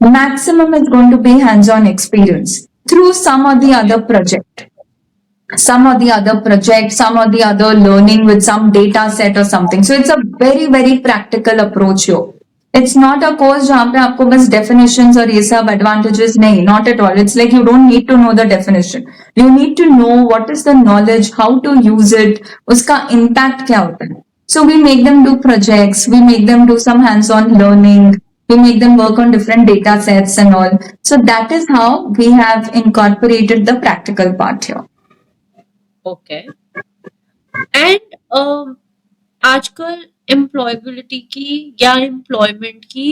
A: maximum is going to be hands-on experience through some or the other project, some or the other learning with some data set or something. So it's a very very practical approach here. It's not a course जहाँ पे आपको बस definitions और ये सब advantages नहीं, not at all. It's like you don't need to know the definition. You need to know what is the knowledge, how to use it, उसका impact क्या होता है. So we make them do projects, we make them do some hands-on learning, we make them work on different data sets and all. So that is how we have incorporated the practical part here.
B: Okay and आजकल employability की या employment की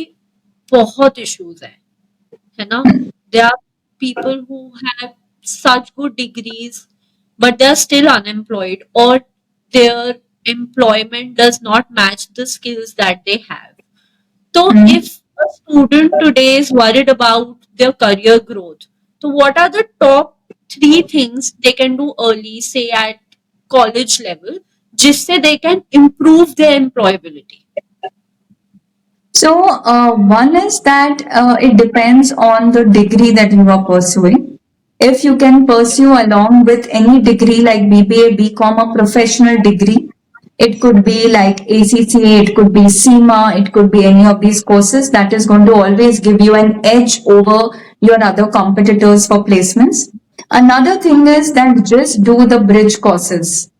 B: बहुत issues है ना. There are people who have such good degrees but they are still unemployed और there employment does not match the skills that they have. So if a student today is worried about their career growth, so what are the top 3 things they can do early, say at college level, जिससे they can improve their employability?
A: So, one is that it depends on the degree that you are pursuing. If you can pursue along with any degree like BBA, BCom, a professional degree, it could be like ACCA, it could be CIMA, it could be any of these courses that is going to always give you an edge over your other competitors for placements. Another thing is that just do the bridge courses.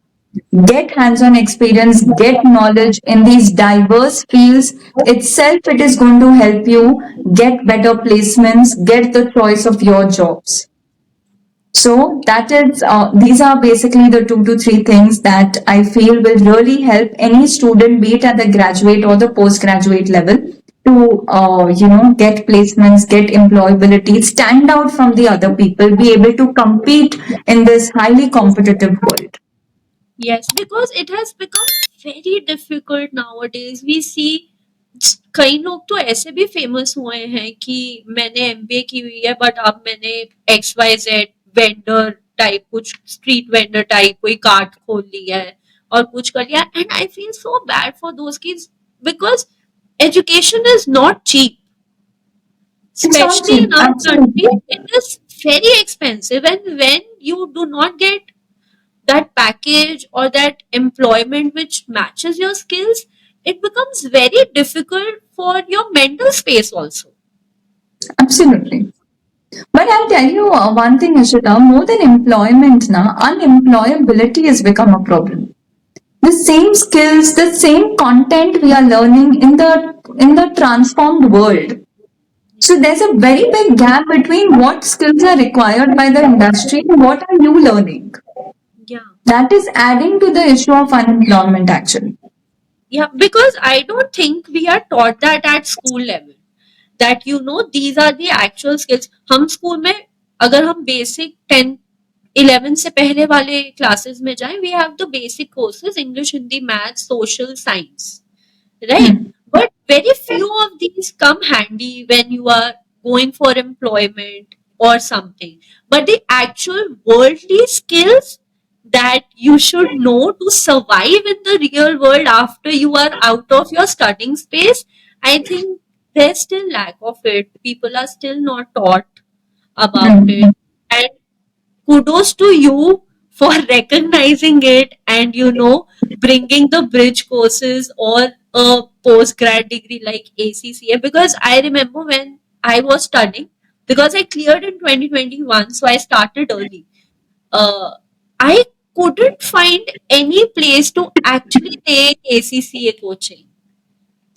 A: Get hands-on experience, get knowledge in these diverse fields. Itself, it is going to help you get better placements, get the choice of your jobs. So that is, these are basically the 2 to 3 things that I feel will really help any student, be it at the graduate or the postgraduate level, to get placements, get employability, stand out from the other people, be able to compete in this highly competitive world.
B: Yes, because it has become very difficult nowadays. We see कई लोग तो ऐसे भी famous हुए हैं कि मैंने MBA की हुई है बट अब मैंने XYZ वेंडर टाइप कुछ स्ट्रीट वेंडर टाइप कोई कार्ट खोल लिया है और कुछ कर लिया and I feel so bad for those kids because education is not cheap, especially in our country. It is very expensive, and when you do not get that package or that employment which matches your skills, it becomes very difficult for your mental space also.
A: Absolutely. But I'll tell you one thing, Ishita, more than employment, unemployability has become a problem. The same skills, the same content we are learning in the transformed world. So there's a very big gap between what skills are required by the industry and what are you learning.
B: Yeah.
A: That is adding to the issue of unemployment actually.
B: Yeah, because I don't think we are taught that at school level. That these are the actual skills. हम school में अगर हम basic 10 11 से पहले वाले classes में जाएं, we have the basic courses English, Hindi, Maths, Social, Science, right? But very few of these come handy when you are going for employment or something. But the actual worldly skills that you should know to survive in the real world after you are out of your studying space, I think there's still lack of it. People are still not taught about it. And kudos to you for recognizing it and bringing the bridge courses or a post-grad degree like ACCA, because I remember when I was studying, because I cleared in 2021, so I started early. I couldn't find any place to actually take ACCA coaching.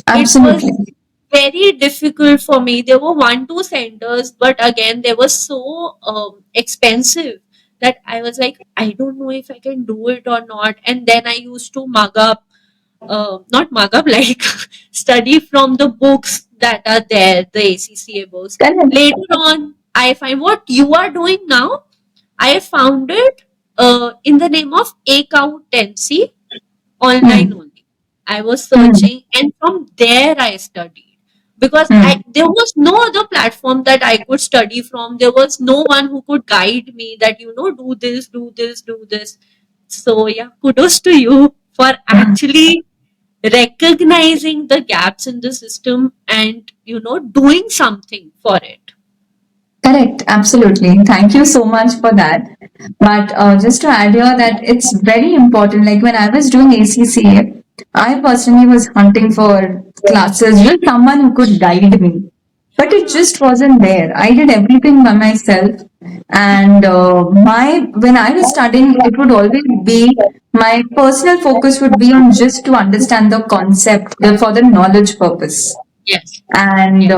A: Absolutely.
B: It was very difficult for me. There were 1-2 centers, but again, they were so expensive that I was like, I don't know if I can do it or not. And then I used to mug up, not mug up, like study from the books that are there, the ACCA books. Later on, I find what you are doing now, I found it in the name of accountancy online only. I was searching, and from there I studied because there was no other platform that I could study from. There was no one who could guide me that do this, do this, do this. So yeah, kudos to you for actually recognizing the gaps in the system and doing something for it.
A: Correct, absolutely. Thank you so much for that. But just to add here that it's very important. Like when I was doing ACCA, I personally was hunting for classes with someone who could guide me. But it just wasn't there. I did everything by myself, and my when I was studying, it would always be my personal focus would be on just to understand the concept for the knowledge purpose,
B: Yes.
A: and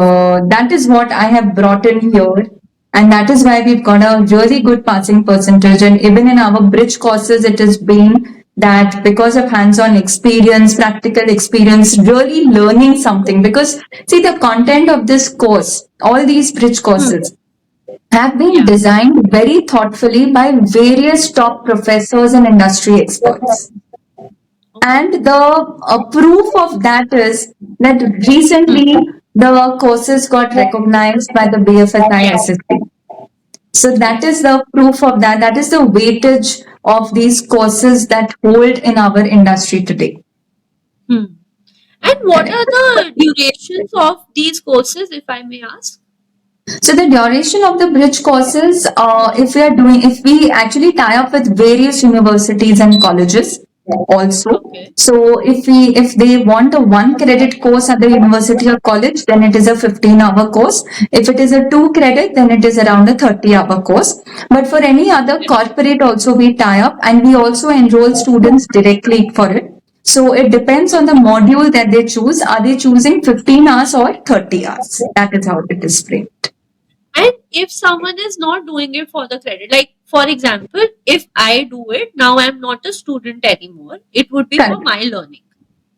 A: that is what I have brought in here. And that is why we've got a really good passing percentage. And even in our bridge courses, it has been that because of hands-on experience, practical experience, really learning something. Because see, the content of this course, all these bridge courses, have been
B: Yeah.
A: designed very thoughtfully by various top professors and industry experts. And the proof of that is that recently the courses got recognized by the BFSI SSC. So that is the proof of that. That is the weightage of these courses that hold in our industry today.
B: Hmm. And what are the durations of these courses, if I may ask?
A: So the duration of the bridge courses, if we actually tie up with various universities and colleges also.
B: Okay.
A: So if they want a 1 credit course at the university or college, then it is a 15-hour course. If it is a 2 credit, then it is around a 30-hour course. But for any other corporate also we tie up, and we also enroll students directly for it. So it depends on the module that they choose. Are they choosing 15 hours or 30 hours? That is how it is framed.
B: And if someone is not doing it for the credit, like for example, if I do it, now I'm not a student anymore. It would be for
A: Correct.
B: my learning.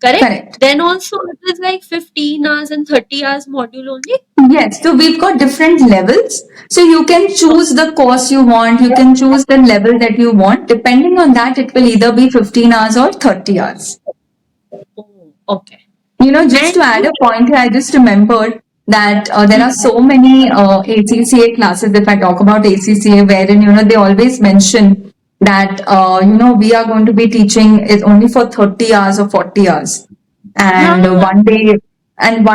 B: Correct?
A: Correct.
B: Then also it is like 15 hours and 30 hours module only.
A: Yes, so we've got different levels. So you can choose the course you want, you can choose the level that you want. Depending on that, it will either be 15 hours or 30 hours.
B: Oh, okay.
A: You know, just to add a point here, I just remembered that there are so many ACCA classes, if I talk about ACCA, wherein, they always mention that, we are going to be teaching it only for 30 hours or 40 hours. And
B: Yeah.
A: one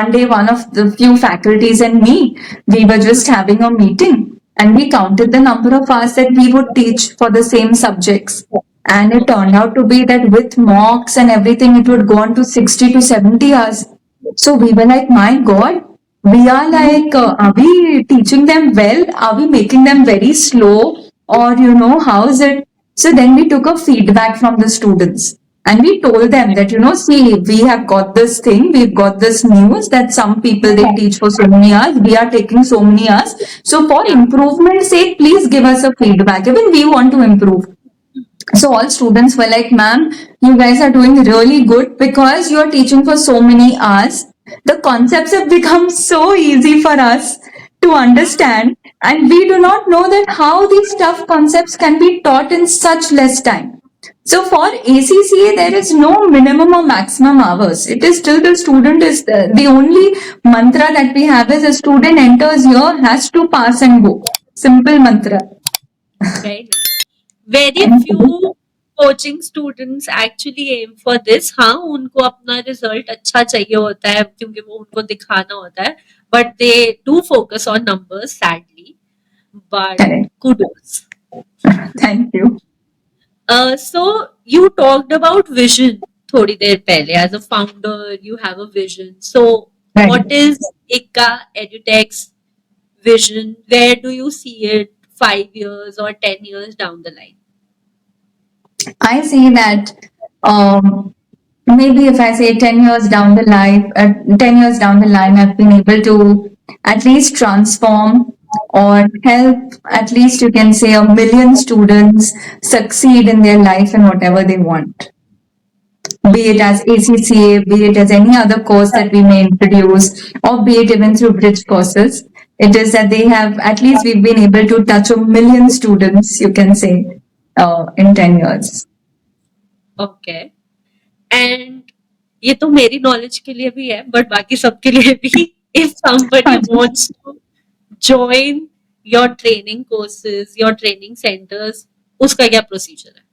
A: day, one of the few faculties and me, we were just having a meeting and we counted the number of hours that we would teach for the same subjects. And it turned out to be that with mocks and everything, it would go on to 60 to 70 hours. So we were like, my God, we are like, are we teaching them well? Are we making them very slow? Or, how is it? So then we took a feedback from the students. And we told them that, see, we have got this thing, we've got this news that some people they teach for so many hours, we are taking so many hours. So for improvement's sake, please give us a feedback. Even we want to improve. So all students were like, ma'am, you guys are doing really good because you are teaching for so many hours. The concepts have become so easy for us to understand, and we do not know that how these tough concepts can be taught in such less time. So for ACCA, there is no minimum or maximum hours. It is still the student is the only mantra that we have is a student enters here, has to pass and go. Simple mantra.
B: Very nice. Very few coaching students actually aim for this. हाँ, उनको अपना result अच्छा चाहिए होता है क्योंकि वो उनको दिखाना होता है, but they do focus on numbers sadly. But kudos.
A: Thank you.
B: So you talked about vision थोड़ी देर पहले. As a founder, you have a vision. So
A: Right.
B: what is ICCA EduTech's vision? Where do you see it 5 years or 10 years down the line?
A: I see that maybe if I say 10 years down the line, 10 years down the line, I've been able to at least transform or help at least you can say 1 million students succeed in their life and whatever they want. Be it as ACCA, be it as any other course that we may introduce, or be it even through bridge courses. It is that they have, at least we've been able to touch 1 million students, you can say, in 10 years.
B: Okay. And ये तो मेरी knowledge के लिए भी है, but बाकी सबके लिए भी. If somebody wants to join your training courses, your training centers, उसका क्या प्रोसीजर है?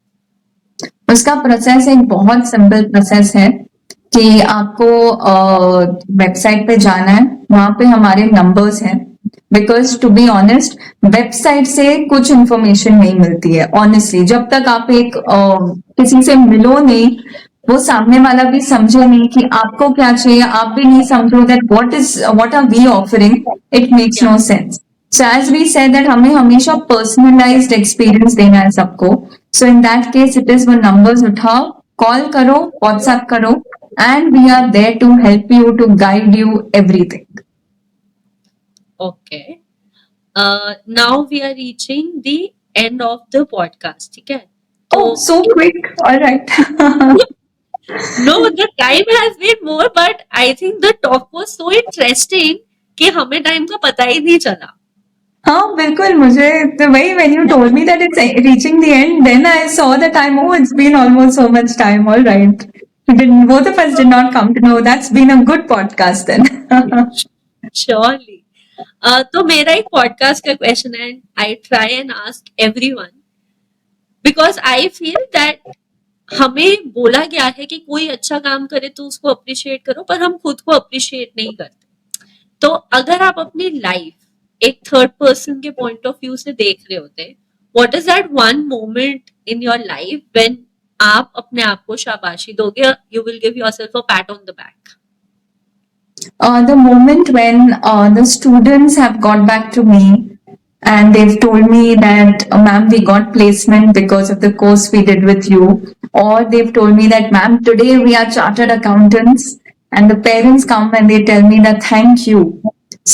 A: उसका प्रोसेस एक बहुत सिंपल प्रोसेस है. कि आपको वेबसाइट पे जाना है, वहां पे हमारे नंबर्स हैं। Because to be honest, website से कुछ इंफॉर्मेशन नहीं मिलती है ऑनेस्टली। जब तक आप एक किसी से मिलो नहीं, वो सामने वाला भी समझे नहीं कि आपको क्या चाहिए, आप भी नहीं समझो that what are we offering, it makes
B: Yeah.
A: No sense. So as we said that हमें हमेशा पर्सनलाइज्ड एक्सपीरियंस देना है सबको। So in that case it is वो नंबर्स उठाओ, कॉल करो, व्हाट्सएप करो, and we are there to help you, to guide you everything.
B: Okay. Now we are reaching the end of the podcast. ठीक है?
A: Oh,
B: तो
A: so quick. All right.
B: no, the time has been more, but I think the talk was so interesting कि हमें time का पता ही नहीं चला.
A: हाँ बिल्कुल, मुझे the way when you told me that it's reaching the end, then I saw the time. Oh, it's been almost so much time. All right. Both of us did not come to know. That's been a good podcast then.
B: Surely. तो मेरा एक podcast का question है, I try and ask everyone, because I feel that हमें बोला गया है कि कोई अच्छा काम करे तो उसको अप्रिशिएट करो, पर हम खुद को अप्रिशिएट नहीं करते. तो अगर आप अपनी लाइफ एक थर्ड पर्सन के पॉइंट ऑफ व्यू से देख रहे होते, what is that one moment in your life when आप अपने आप को शाबाशी दोगे, you will give yourself a PAT on the back?
A: The moment when the students have got back to me and they've told me that, ma'am, we got placement because of the course we did with you, or they've told me that, ma'am, today we are chartered accountants, and the parents come and they tell me that thank you.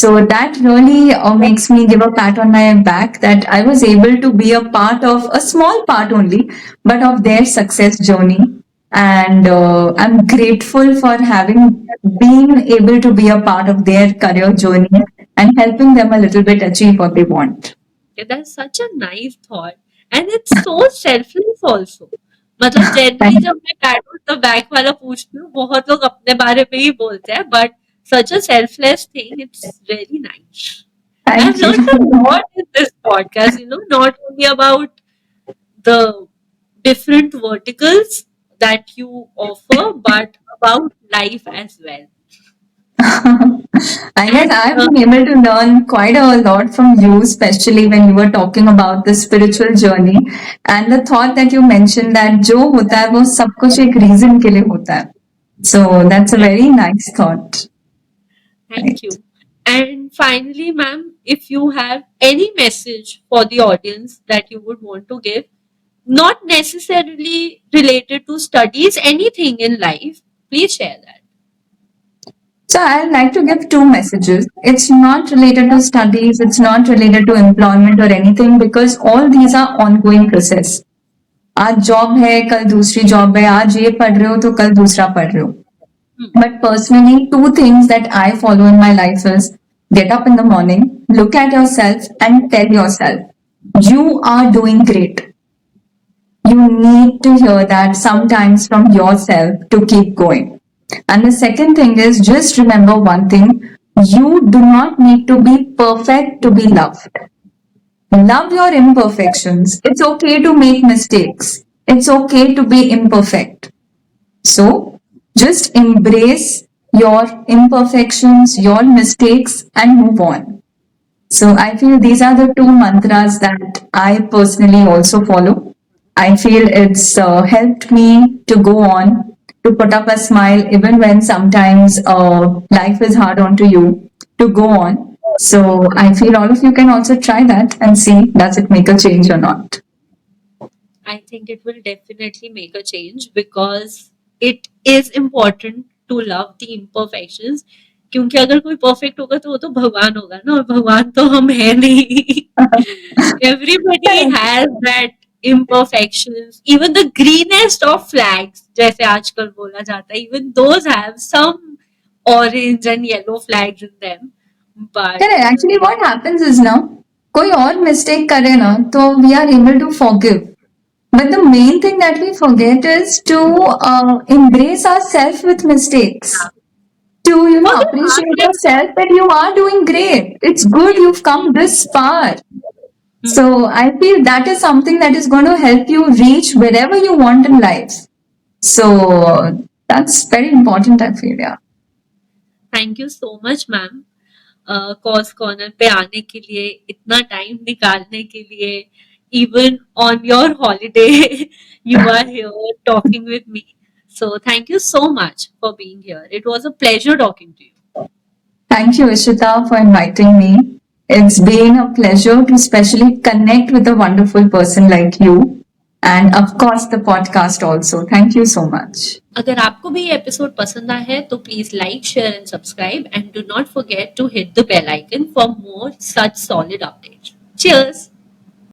A: So that really makes me give a pat on my back that I was able to be a part of, a small part only, but of their success journey. And I'm grateful for having been able to be a part of their career journey and helping them a little bit achieve what they want.
B: That's such a nice thought, and it's so selfless also. मतलब
A: Thank
B: generally जब मैं PAT on the back वाला पूछती हूँ, बहुत लोग अपने बारे में ही बोलते हैं, but such a selfless thing, it's really nice. I've
A: thank you.
B: learned a lot in this podcast, not only about the different verticals that you offer, but about life as well.
A: I guess
B: And
A: I've been able to learn quite a lot from you, especially when you were talking about the spiritual journey and the thought that you mentioned that जो होता है वो सब कुछ एक reason के लिए होता है. So that's a very nice thought.
B: thank you. And finally, ma'am, if you have any message for the audience that you would want to give, not necessarily related to studies, anything in life, please share that.
A: So I'd like to give two messages. It's not related to studies, it's not related to employment or anything, because all these are ongoing process. आज job है, कल दूसरी job है, आज ये पढ़ रहे हो तो कल दूसरा पढ़ रहे हो. But personally, two things that I follow in my life is get up in the morning, look at yourself and tell yourself, you are doing great. You need to hear that sometimes from yourself to keep going. And the second thing is just remember one thing, you do not need to be perfect to be loved. Love your imperfections. It's okay to make mistakes. It's okay to be imperfect. So just embrace your imperfections, your mistakes, and move on. So I feel these are the two mantras that I personally also follow. I feel it's helped me to go on, to put up a smile even when sometimes life is hard onto you, to go on. So I feel all of you can also try that and see does it make a change or not.
B: I think it will definitely make a change because it is important to love the imperfections. क्योंकि अगर कोई perfect होगा तो वो तो भगवान होगा ना, और भगवान तो हम है नहीं. Everybody has that imperfections. Even the greenest of flags, जैसे आजकल बोला जाता है, even those have some orange and yellow flags in them. But
A: Correct. Actually, what happens is now, कोई और mistake करे ना, तो we are able to forgive. But the main thing that we forget is to embrace ourselves with mistakes. To appreciate yourself that you are doing great. It's good you've come this far. So I feel that is something that is going to help you reach wherever you want in life. So That's very important, I feel. Yeah.
B: Thank you so much ma'am cause corner पे आने के लिए, इतना time निकालने के लिए, even on your holiday you are here talking with me. So thank you so much for being here. It was a pleasure talking to you.
A: Thank you, Ishita, for inviting me. It's been a pleasure to especially connect with a wonderful person like you. And of course, the podcast also. Thank you so much.
B: अगर आपको भी ये episode पसंद आया है तो please like share and subscribe and do not forget to hit the bell icon for more such solid updates. Cheers.